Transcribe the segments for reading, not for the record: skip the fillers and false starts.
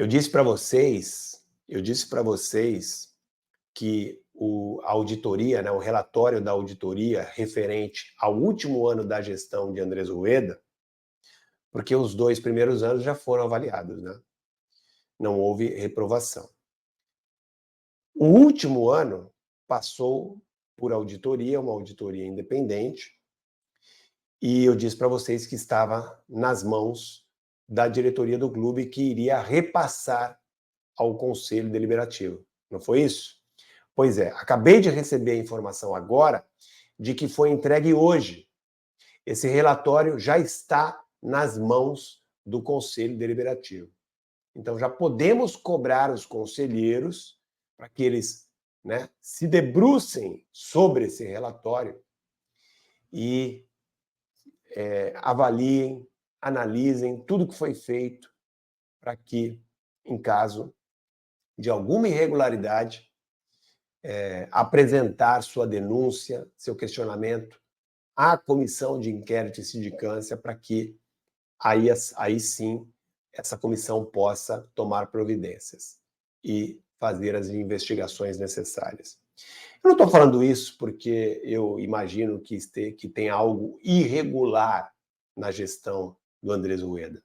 Eu disse para vocês que a auditoria, né, o relatório da auditoria referente ao último ano da gestão de Andrés Rueda, porque os 2 primeiros anos já foram avaliados, né? Não houve reprovação. O último ano passou por auditoria, uma auditoria independente, e eu disse para vocês que estava nas mãos da diretoria do clube, que iria repassar ao Conselho Deliberativo. Não foi isso? Pois é, acabei de receber a informação agora de que foi entregue hoje. Esse relatório já está nas mãos do Conselho Deliberativo. Então já podemos cobrar os conselheiros para que eles, né, se debrucem sobre esse relatório e avaliem, analisem tudo que foi feito para que, em caso de alguma irregularidade, apresentar sua denúncia, seu questionamento à comissão de inquérito e sindicância, para que aí sim essa comissão possa tomar providências e fazer as investigações necessárias. Eu não estou falando isso porque eu imagino que tem algo irregular na gestão do Andrés Rueda,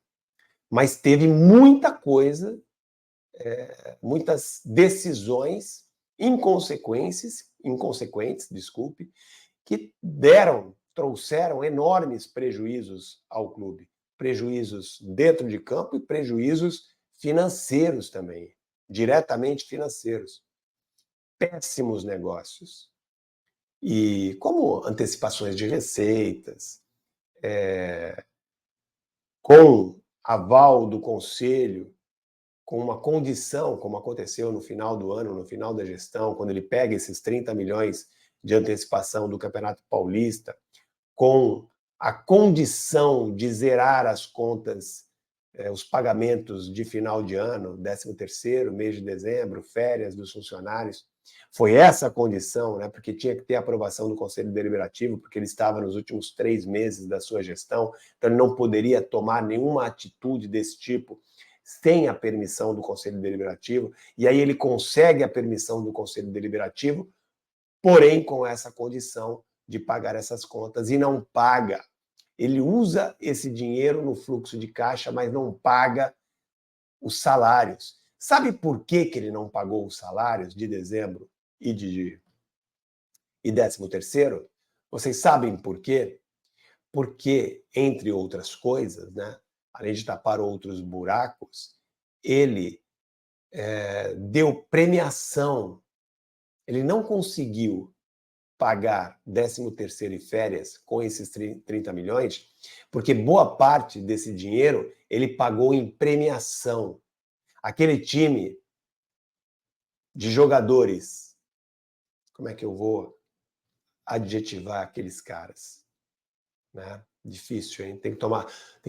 mas teve muita coisa, muitas decisões inconsequentes, desculpe, que trouxeram enormes prejuízos ao clube. Prejuízos dentro de campo e prejuízos financeiros também, diretamente financeiros. Péssimos negócios. E como antecipações de receitas, com aval do conselho, com uma condição, como aconteceu no final do ano, no final da gestão, quando ele pega esses 30 milhões de antecipação do Campeonato Paulista, com a condição de zerar as contas, os pagamentos de final de ano, 13º, mês de dezembro, férias dos funcionários. Foi essa a condição, né? Porque tinha que ter a aprovação do Conselho Deliberativo, porque ele estava nos últimos 3 meses da sua gestão, então ele não poderia tomar nenhuma atitude desse tipo sem a permissão do Conselho Deliberativo, e aí ele consegue a permissão do Conselho Deliberativo, porém com essa condição de pagar essas contas, e não paga. Ele usa esse dinheiro no fluxo de caixa, mas não paga os salários. Sabe por que ele não pagou os salários de dezembro e 13º? Vocês sabem por quê? Porque, entre outras coisas, né, além de tapar outros buracos, ele deu premiação. Ele não conseguiu pagar 13º e férias com esses 30 milhões, porque boa parte desse dinheiro ele pagou em premiação. Aquele time de jogadores, como é que eu vou adjetivar aqueles caras? Né? Difícil, hein? Tem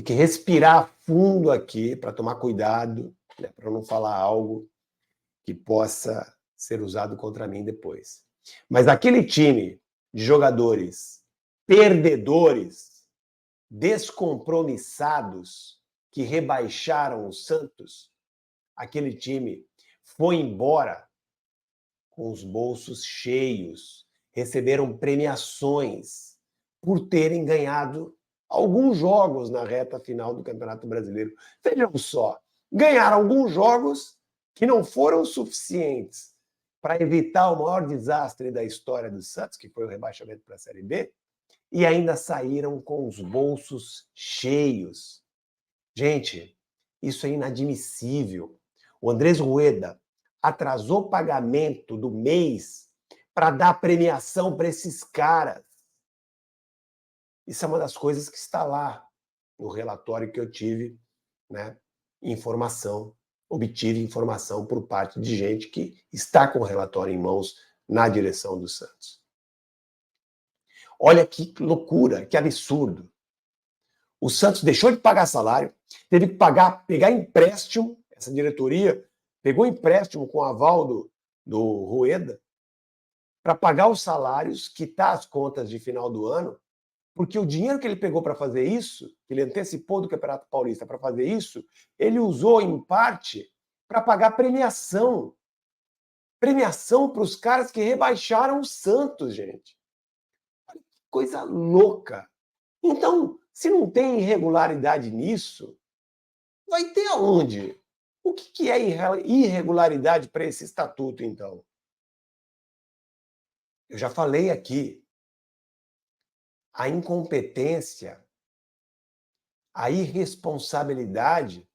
que respirar fundo aqui para tomar cuidado, né? Para não falar algo que possa ser usado contra mim depois. Mas aquele time de jogadores perdedores, descompromissados, que rebaixaram o Santos, aquele time foi embora com os bolsos cheios, receberam premiações por terem ganhado alguns jogos na reta final do Campeonato Brasileiro. Vejam só, ganharam alguns jogos que não foram suficientes para evitar o maior desastre da história do Santos, que foi o rebaixamento para a Série B, e ainda saíram com os bolsos cheios. Gente, isso é inadmissível. O Andrés Rueda atrasou o pagamento do mês para dar premiação para esses caras. Isso é uma das coisas que está lá no relatório que eu tive, né, obtive informação por parte de gente que está com o relatório em mãos na direção do Santos. Olha que loucura, que absurdo. O Santos deixou de pagar salário, teve que pegar empréstimo, essa diretoria pegou empréstimo com aval do Rueda para pagar os salários, quitar as contas de final do ano, porque o dinheiro que ele pegou para fazer isso, que ele antecipou do Campeonato Paulista para fazer isso, ele usou em parte para pagar premiação. Premiação para os caras que rebaixaram o Santos, gente. Coisa louca. Então, se não tem irregularidade nisso, vai ter aonde? O que é irregularidade para esse estatuto, então? Eu já falei aqui. A incompetência, a irresponsabilidade,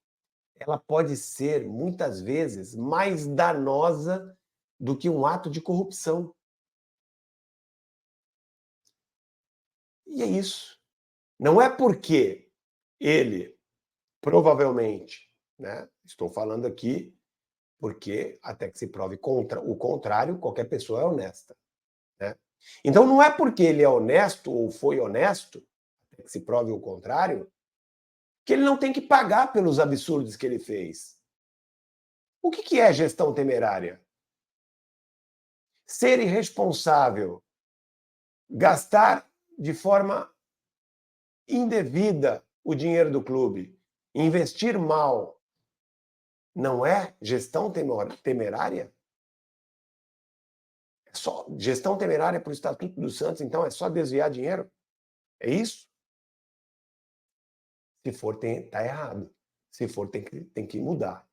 ela pode ser, muitas vezes, mais danosa do que um ato de corrupção. E é isso. Não é porque ele, provavelmente, né, estou falando aqui porque, até que se prove o contrário, qualquer pessoa é honesta. Né? Então, não é porque ele é honesto ou foi honesto, até que se prove o contrário, que ele não tem que pagar pelos absurdos que ele fez. O que é gestão temerária? Ser irresponsável, gastar de forma indevida o dinheiro do clube, investir mal, não é gestão temerária? É só gestão temerária para o Estatuto do Santos, então é só desviar dinheiro? É isso? Se for, tá errado. Se for, tem que mudar.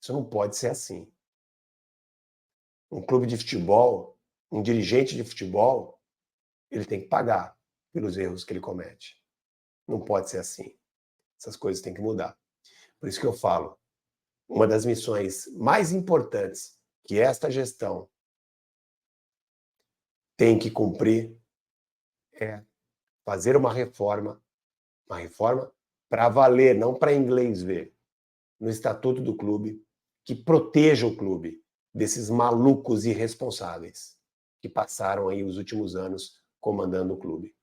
Isso não pode ser assim. Um clube de futebol, um dirigente de futebol, ele tem que pagar pelos erros que ele comete. Não pode ser assim. Essas coisas têm que mudar. Por isso que eu falo, uma das missões mais importantes que esta gestão tem que cumprir é fazer uma reforma para valer, não para inglês ver, no estatuto do clube, que proteja o clube desses malucos irresponsáveis que passaram aí os últimos anos comandando o clube.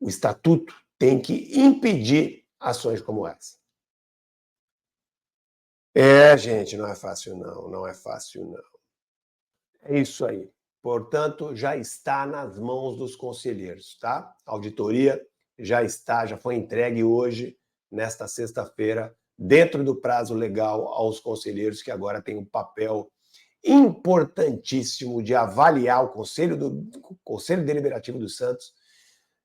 O estatuto tem que impedir ações como essa. Gente, não é fácil não, não é fácil não. É isso aí. Portanto, já está nas mãos dos conselheiros, tá? A auditoria já foi entregue hoje, nesta sexta-feira, dentro do prazo legal aos conselheiros, que agora têm um papel importantíssimo de avaliar o Conselho Deliberativo do Santos.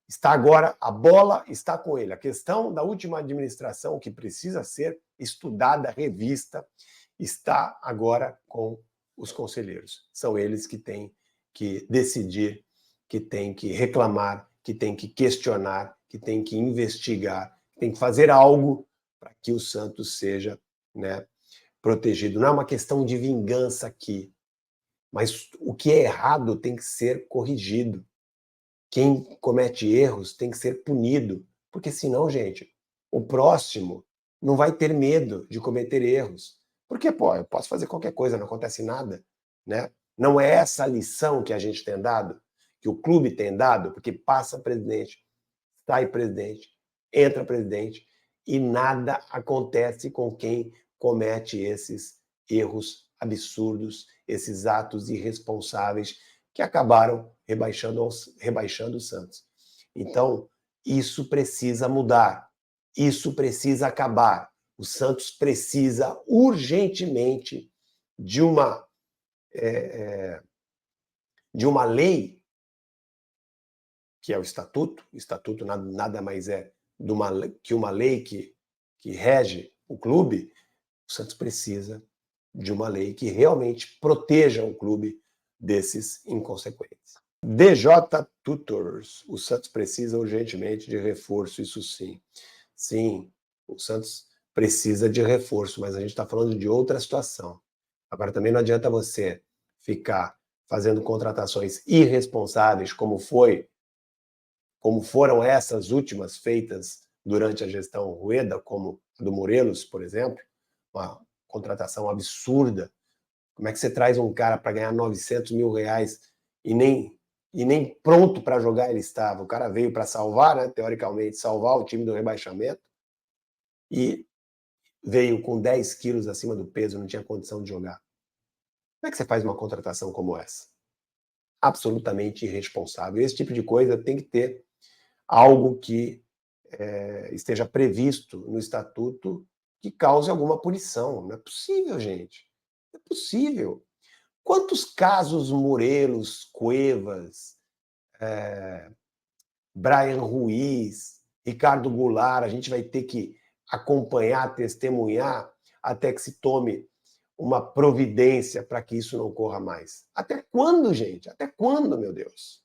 Está agora, a bola está com ele. A questão da última administração, que precisa ser estudada, revista, está agora com os conselheiros. São eles que têm que decidir, que têm que reclamar, que têm que questionar, que têm que investigar, que têm que fazer algo para que o Santos seja, né, protegido. Não é uma questão de vingança aqui, mas o que é errado tem que ser corrigido. Quem comete erros tem que ser punido, porque senão, gente, o próximo não vai ter medo de cometer erros. Porque, eu posso fazer qualquer coisa, não acontece nada, né? Não é essa a lição que a gente tem dado, que o clube tem dado, porque passa presidente, sai presidente, entra presidente e nada acontece com quem comete esses erros absurdos, esses atos irresponsáveis que acabaram rebaixando o Santos. Então, isso precisa mudar, isso precisa acabar. O Santos precisa urgentemente de uma lei, que é o Estatuto. O Estatuto nada mais é que uma lei que rege o clube. O Santos precisa de uma lei que realmente proteja o clube desses inconsequentes. DJ Tutors. O Santos precisa urgentemente de reforço, isso sim. Sim, o Santos precisa de reforço, mas a gente está falando de outra situação. Agora, também não adianta você ficar fazendo contratações irresponsáveis, como foram essas últimas feitas durante a gestão Rueda, como a do Morelos, por exemplo, uma contratação absurda. Como é que você traz um cara para ganhar 900 mil reais e nem pronto para jogar ele estava? O cara veio para salvar, né, teoricamente, salvar o time do rebaixamento e veio com 10 quilos acima do peso, não tinha condição de jogar. Como é que você faz uma contratação como essa? Absolutamente irresponsável. Esse tipo de coisa tem que ter algo que esteja previsto no estatuto que cause alguma punição. Não é possível, gente. Não é possível. Quantos casos Morelos, Cuevas, Brian Ruiz, Ricardo Goulart, a gente vai ter que acompanhar, testemunhar, até que se tome uma providência para que isso não ocorra mais? Até quando, gente? Até quando, meu Deus?